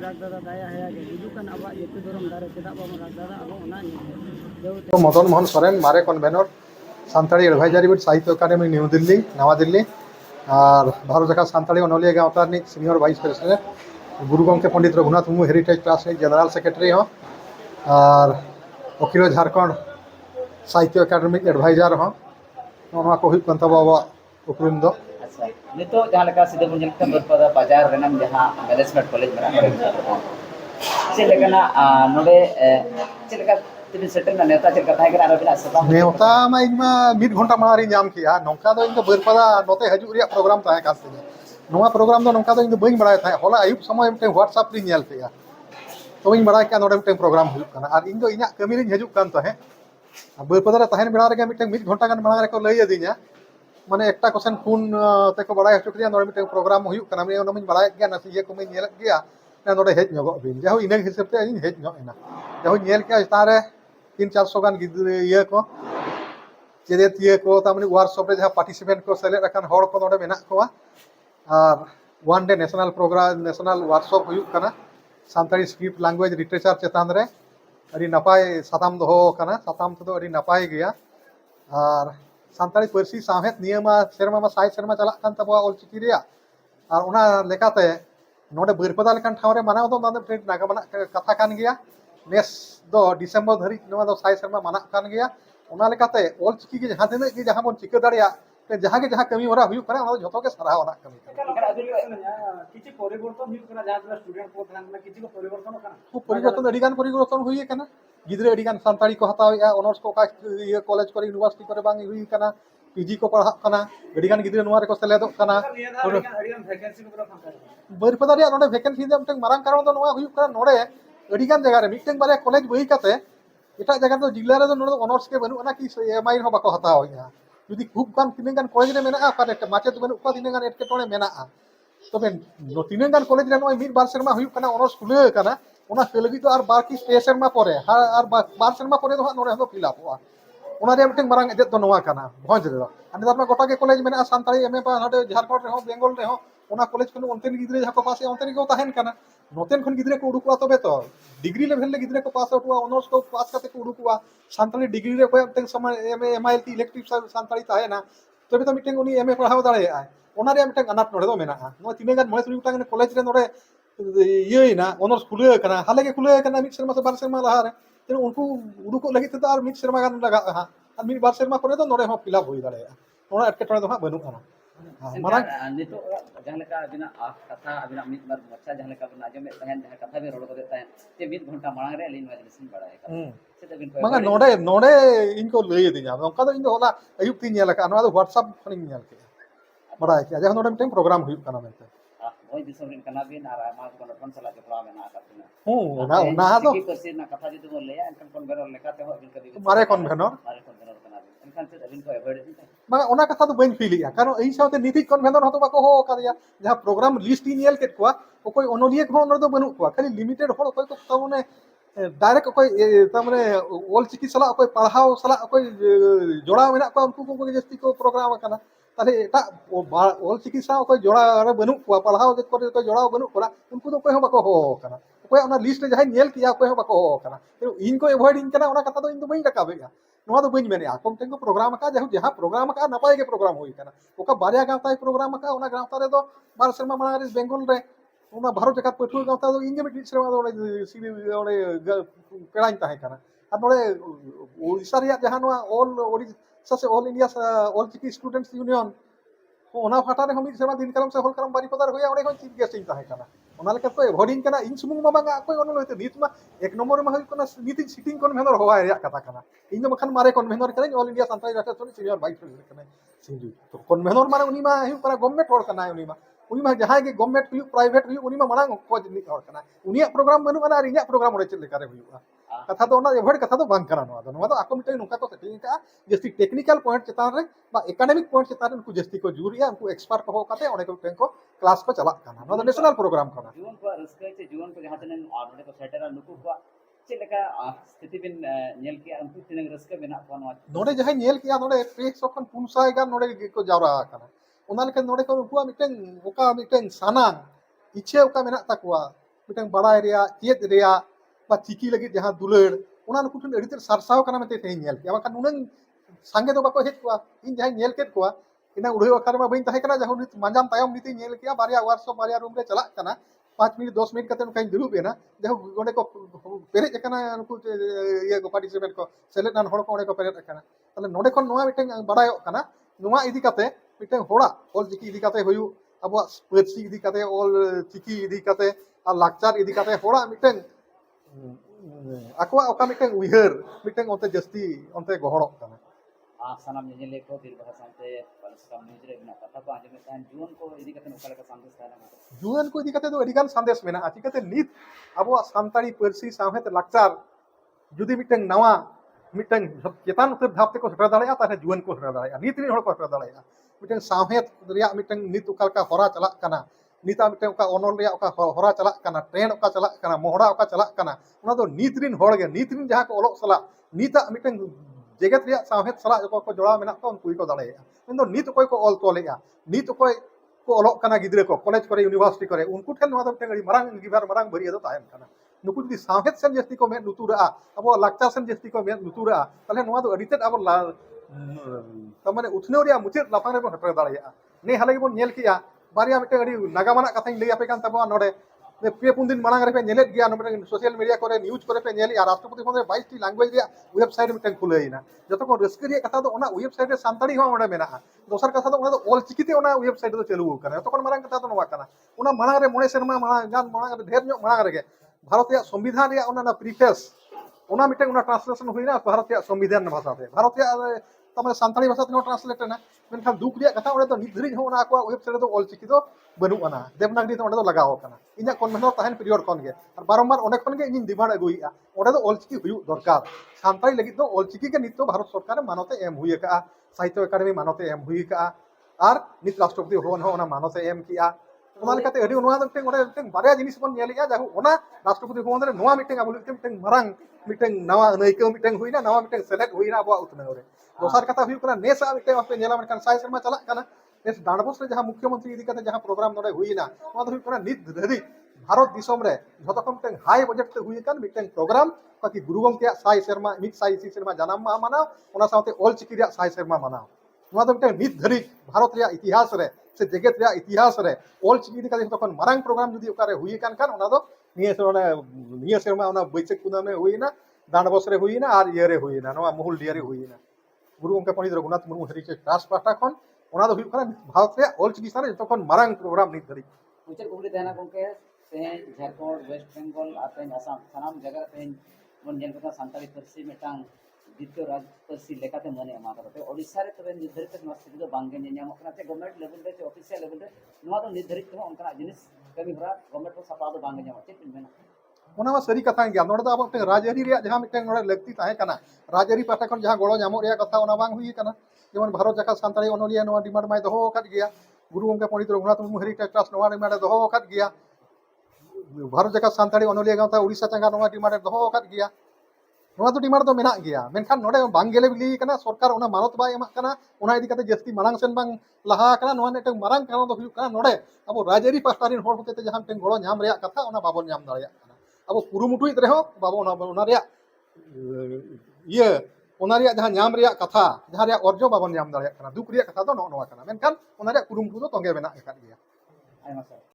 मदन मोहन सोरेन मारे convener Santali advisory board Sahitya Akademi New Delhi नवा दिल्ली और भारत जाका सानताड़ी अनलिया गाँवता senior vice president Guru Gomke Pandit Raghunath Murmu heritage trust general secretary और अखिल झारखंड साहित्य अकादेमी एडवाइजार को उपरूम दो नितो जहाँ लेका सीधे बन जलते बरपदा बाजार रेनम जहाँ मैनेजमेंट कॉलेज में चलेगा नोडे चलेगा तिन सेटल ना नेता चलका थाई करा रबिना सभा नेता मा इनमा मिड घंटा मारी नाम किया नौका दो इनका बरपदा नोते हजू रिया प्रोग्राम ताहे कासे नोवा प्रोग्राम दो नौका दो इन बई बड़ाय थाहे होला आयुब समय मते व्हाट्सएप री नेल पेया तो इन बड़ाय का नोडे मते प्रोग्राम हुई कना और इन दो इना कमी री हजू कान ताहे बरपदा रे ताहेन बेड़ा रे मते मिड घंटा गान मांग रे को लई दिया माने एकटा क्वेश्चन फोन तेको बड़ाय हचो किया नोडे मते प्रोग्राम हुई कना मैं ओना मिन बड़ाय गया ना ये को मैं नेल गया ना नोडे हेज नको बिन जाहो इना हिसाब ते इन हेज नो इना जाहो नेल के तारे 300-400 गान गिद्रे ये को चेदेत ये को तामने वर्कशॉप रे जहां पार्टिसिपेंट को सेलेक्ट रखन हड़ को नोडे मेना को और one day national program national workshop हुई कना सानताड़ी स्क्रिप्ट लैंग्वेज लिटरेचर चेतान रे अड़ी नपाय साताम दो कना साताम तो अड़ी नपाय गया और सानताड़ी पारसी साहेत नियमा सेरमा मा साय सेरमा चला कान तबवा ऑलचिकी रिया और उना लेकाते नोडे बरपदा लेकान ठाव रे मानाव दो नादे प्रिंट नागा मना कथा कान गया नेस दो डिसेंबर धरी नोवा दो साय सेरमा माना कान गया उना लेकाते ऑलचिकी के जहां तिने के जहां बन चिका दाड़िया ते जहां के जहां कमी होरा हुई करा उना झोतो के सराह होना कमी किछि परिवर्तन हुई करा जहां स्टूडेंट को ध्यान में किछि को परिवर्तन करा वो परिवर्तन अडिगान परिवर्तन हुई कना गिद्रे अडिगान सानताड़ी को हताव ऑनर्स को का ये कॉलेज को यूनिवर्सिटी को बांग हुई कना पीजी को पढ़ा कना अडिगान गिद्रे नोवा रे को सेलेदो कना अडिगान वैकेंसी को फांका बरपदा रे नोडे वैकेंसी दे मते मारंग कारण दो नोवा हुई कना नोडे अडिगान जगह रे मिटन बारे कॉलेज बही काते एटा जगह तो जिला रे नोडे ऑनर्स के बनु ना कि एमआई हो बाको हताव या जुदी खूब गान तिने गान कॉलेज रे मेना पर माचे तो बनु को तिने गान एटके टोणे मेना तबे तिने गान कॉलेज रे नोय मिड बार सेरमा हुई कना ऑनर्स खुले कना ओना लगी तो और बाकी स्टे सेरमा परे और बार सेरमा परे तो नोडे हो फिलअप हुआ ओना रे मते मारंग एदे तो नोवा कना भोज रे अनि दार में गोटा के कॉलेज मेना सानताड़ी एमए पा नोडे झारखंड रे हो बेंगल रे हो ओना कॉलेज खन ओनतेन गिद्रे जहां पास ओनतेन को ताहेन कना नोतेन खन गिद्रे को उडुकुआ तबे तो डिग्री लेवल ले गिद्रे को पास आउट हुआ ऑनर्स को पास करते को उडुकुआ सानताड़ी डिग्री रे कोय तक समय एमए एमआईएल टी इलेक्टिव सानताड़ी ताहेना तबे तो मिटिंग उनी एमए पढ़ाव दाड़े आय ओना रे मिटिंग अनाट नोडे दो मेना नो तिने गान मोय सुनी टांग कॉलेज रे नोडे ये ना ऑनर्स खुले कना हाले के खुले कना मिड शर्मा से बार शर्मा लहा रे तेन उनको उडुको लगी तो और मिड शर्मा गान लगा हा और मिड बार शर्मा परे तो नोडे हो फिलअप होई दाड़े ओना एटके टोणे दो हा बनु कना मारंग नितो जहाँ लेका अबिना कथा अबिना मिद बार मच्छा जहाँ लेका बना जो में तहन जहाँ कथा में रोड को देता है ते मिद घंटा मांग रे अलिन वाजलिसन बड़ाय का से तबिन को मगर नोडे नोडे इनको लई दिया नोका दो इन होला अयुब तीन नेला का नोवा दो व्हाट्सएप खनि नेल के बड़ाय के जहाँ नोडे मिटिंग प्रोग्राम हुई कना मेनते ओय दिसम रिन कना बिन आर मा को नटन चला के प्रोग्राम में ना करते ना तो की परसी ना कथा जदि बोल लेया एनकन कन्वेनर लेका ते हो बिन कदी मारे कन्वेनर कना एनकन से अबिन को अवॉइड दिन मगर ओना कथा तो बइन फील या कारण एई साथे नीति कन्वेनर हतो बाको हो करिया जहाँ प्रोग्राम लिस्ट इन नेल केट कोआ कोई ओनोलिए को ओनर दो बनु कोआ खाली लिमिटेड हो कोई को तमने डायरेक्ट कोई तमने ऑल चिकी सला कोई पढ़ाओ सला कोई जोड़ा मेना को उनको को जस्ती को प्रोग्राम कना ताले एटा ऑल चिकी सा कोई जोड़ा रे बनु को पढ़ाओ जे कोई जोड़ा बनु कोरा उनको तो कोई हो बाको हो कना कोई ओना लिस्ट जहां नेल किया कोई हो बाको हो कना इनको अवॉइड इन कना ओना कथा तो इन तो बइन रकाबेगा नोवा तो बइन मेने आकम तेको प्रोग्राम का जहां प्रोग्राम का नपाय के प्रोग्राम हुई कना ओका बारिया गावता प्रोग्राम का ओना गावता रे तो बार शर्मा माना रे बेंगल रे ओना भारत जगत पठुआ गावता तो इंगे मिट शर्मा ओने सीबी ओने पेड़ाइन ताहे कना और नोडे ओडिसा रे जहां नोवा ऑल ओडिसा से ऑल इंडिया ऑल चिकी स्टूडेंट्स यूनियन ओना फाटा रे हम शर्मा दिन कलम से होल करम बारी पदार होया ओने को चीफ गेस्ट इन ताहे कना ओना लेका कोई अवॉइडिंग कना इन सुमुंग मा बांगा कोई ओनो लइते नीत मा एक नंबर मा होय कना नीति सिटिंग कन्वेनर होवा रे कथा कना इन मखन मारे कन्वेनर करे ऑल इंडिया सानताड़ी राष्ट्र सीनियर वाइस प्रेसिडेंट कने सिंजू तो कन्वेनर माने उनी मा हिउ कना गवर्नमेंट होड़ कना उनी मा जहां के गवर्नमेंट हुई प्राइवेट हुई उनी मा मांग को जनी होड़ कना उनी प्रोग्राम बनु कना इनिया प्रोग्राम ओडे चले करे हुआ कथा तो ओना एवॉइड कथा तो बांग कना नोवा तो आको मिटे नुका को सेटिंग का जस्ती टेक्निकल पॉइंट चेतान रे बा एकेडमिक पॉइंट चेतान रे उनको जस्ती को जुरिया उनको एक्सपर्ट को होकाते ओने को टेंको क्लास को चला कना नोवा नेशनल प्रोग्राम कना जीवन को रस्के से जीवन को जहां तने ओने को सेटर नुकु को चलेका स्थिति बिन नेल के उनको तिने रस्के बिना को नोडे जहां नेल किया नोडे 100 खन 500 गान नोडे को जावरा कना ओना लेके नोडे को उनको मिटेन ओका मिटेन साना इच्छे ओका मेना ताकुआ मिटन बड़ा एरिया चेत एरिया बा चिकी लगी जहां दुलड़ ओना नुकु ठन अडिते सरसाव kana mente तेही नेल के बाkan उनन संगे दो बाको हेज कोआ इन जहां नेल केत कोआ इना उड़े अखार में बइन ताहे kana जहां नित मांजाम तायम नित नेल के बारिया वर्कशॉप बारिया रूम रे चला kana 5 मिनट 10 मिनट कते नुकाइन दुलु बेना जहां गोंडे को पेरेज kana नुकु ये को पार्टिसिपेट को सेलेक्ट नान हड़ को ओंडे को पेरेज kana ताले नोडे खन नोआ मिटन बड़ायो kana नोआ इदी कते मिटन होड़ा ऑल चिकी इदी कते हुयु अब पार्सी इदी कते ऑल चिकी इदी कते और लाक्चर इदी कते होड़ा मिटन akwa oka मिटन उइहर मिटन ओते जस्ती ओते गहड़क kana सानाम नेले को दिल बहा सानते पलसम न्यूज रे बिना कथा को आंजमे तान जुवन को इदी कते ओका लेका संदेश ताना जुआन को इदी कते दो अडिगान संदेश मेना चिकाते नित अब सानताड़ी पार्सी साहेत लाक्चर जुदी मिटन नवा मिटन चेतान उतर धापते को सेटर दाड़े ताहे जुआन को सेटर दाड़े नित रे हड़ को सेटर दाड़े मिटन साहेत रिया मिटन नित उका होरा चला kana नीता मिटन उका ओनल रिया उका होरा चला kana ट्रेन उका चला kana मोहड़ा उका चला kana उना दो नीत रिन हड़ गे नीत रिन जहां को ओलोक सला नीता मिटन जेगत रिया साहेत सला को जोड़ा मेना को उनको को दाड़े मेन दो नीत कोई को ऑल तोलेया नीत कोई को ओलोक kana गिद्रे को कॉलेज करे यूनिवर्सिटी करे उनको ठेन नवा दो मिटन मरांग गिबार मरांग भरिया दो ताहेन kana नुकु दी साहेत सेन जस्ती को में लुतुरा अब लाक्चर सेन जस्ती को में लुतुरा तले नवा दो अडिते अब तमाने उथनेव रिया मुचित लाफांग रे बन हटर दाड़ेया ने हाले बन नेल किया बारिया मिटे अडी नागामाना कथाई लई आपे कान तबा नोडे ने पे पुन दिन मांग रे पे नेलेट गया नोडे सोशल मीडिया करे न्यूज करे पे नेली राष्ट्रपति फोन रे 22 टी लैंग्वेज रे वेबसाइट मिटे खुलेइना जतो को रस्करिया कथा दो ओना वेबसाइट रे सानताड़ी हो ओडे मेना दोसर कथा दो ओना दो ऑल चिकिते ओना वेबसाइट दो चलु कना जतो को मांग कथा दो नवा कना ओना मांग रे मोणे शर्मा मांग गान मांग ढेर नो मांग रे भारत या संविधान या ओना प्रीफेस ओना मिटे ओना ट्रांसलेशन हुईना भारत या संविधान भाषा ते भारत या तमाने सानताड़ी भाषा ते ट्रांसलेट ना मेनखान दुख रिया कथा ओडे दो निधरी हो ओना को वेबसाइट दो ऑल चिकी दो बनु अना देवनागरी तो ओडे दो लगाओ कना इना कन्वेंशन ताहेन पीरियड खन गे और बारंबार ओडे खन गे इन डिमांड अगुइया ओडे दो ऑल चिकी हुयु दरकार सानताड़ी लगी दो ऑल चिकी के नित भारत सरकार मानते एम हुई का साहित्य अकादमी मानते एम हुई का और नित राष्ट्रपति भवन हो ओना मानते एम किया ओना लेकाते अडी ओना दो ओडे बारिया जिनिस बन नेलिया जाहु ओना राष्ट्रपति भवन रे नोआ मिटिंग आबु मिटिंग मरांग मिटिंग नवा नैको मिटिंग हुईना नवा मिटिंग सेलेक्ट हुईना अब उतने रे दोसर कथा हुई कना नेसा मिटिंग आपे नेला मन साय शर्मा चला कना नेस दाणबोस रे जहां मुख्यमंत्री इदी कते जहां प्रोग्राम नोडे हुईना ओना दो हुई कना नित धरी भारत दिसोम रे जतो कम मिटिंग हाई बजट ते हुई कन मिटिंग प्रोग्राम ताकि गुरु गंके साय शर्मा मिट साय शर्मा जन्म मा माना ओना साथे ऑल चिकी रे साय शर्मा माना ओना दो मिटिंग नित धरी भारत रे इतिहास रे से जगत रे इतिहास रे ऑल चिकी का तखन मारांग प्रोग्राम जुदी ओकारे हुई कान खान ओना दो निया सेरमा ओना बैसक कुना में हुईना दाणबोस रे हुईना और ये रे हुईना नवा मोहुल डिया रे हुईना गुरु गंके पंडित रघुनाथ मुर्मू हेरिटेज ट्रस्ट पास्टा खन ओना दो हुई खान भारत रे ऑल चिकी सारे तखन मारांग प्रोग्राम नित धरी उचर कुबली देना गंके तेहेन झारखंड वेस्ट बेंगल आतेन आसाम सानाम जगह तेहेन मन जेल कथा सानताड़ी पार्सी मिटांग द्वितीय राज पार्सी लेकाते मने एमा करते ओडिसा रे तबे निर्धारित नस्ती दो बांगे नेयामो कना ते गवर्नमेंट लेवल रे ऑफिशियल लेवल रे नवा दो निर्धारित हो उनका जिनिस कमी भरा गवर्नमेंट को सपा दो बांगे नेयामो चेत मेना ओना मा सरी कथा गया नोडे अब राजहरी रे जहां मिटे नोडे लगती ताहे कना राजहरी पाटा खन जहां गळो नामो रे कथा ओना बांग हुई कना जेमन भारत जका सानताड़ी ओनलिया नोवा डिमांड माय दोहो कत गया गुरु गंके पंडित रघुनाथ मुर्मू हेरिटेज ट्रस्ट नोवा डिमांड दोहो कत गया भारत जका सानताड़ी ओनलिया गांता उड़ीसा चंगा नोवा डिमांड दोहो कत गया नोवा तो डिमांड दो मेना गया मेनखान नोडे बांग गेले बिली कना सरकार ओना मानत बाय एमा कना ओना इदी कते जस्ती मारांग सेन बांग लहा कना नोवा नेटे मारांग कारण दो हुयु कना नोडे अब राजहरी पास्टा रिन होड़ होते जहां मिटे गळो नाम रे कथा ओना बाबन नाम दाड़िया अब कुरुमुटुई रहो बाबो ओना रे ये ओना रे जहां नाम रे कथा जहां रे अर्जो बाबन नाम दाड़िया दुख रे कथा दो नोवा कना मेनखान ओना रे कुरुमुटु दो तोंगे मेना एकात गया आयमा सर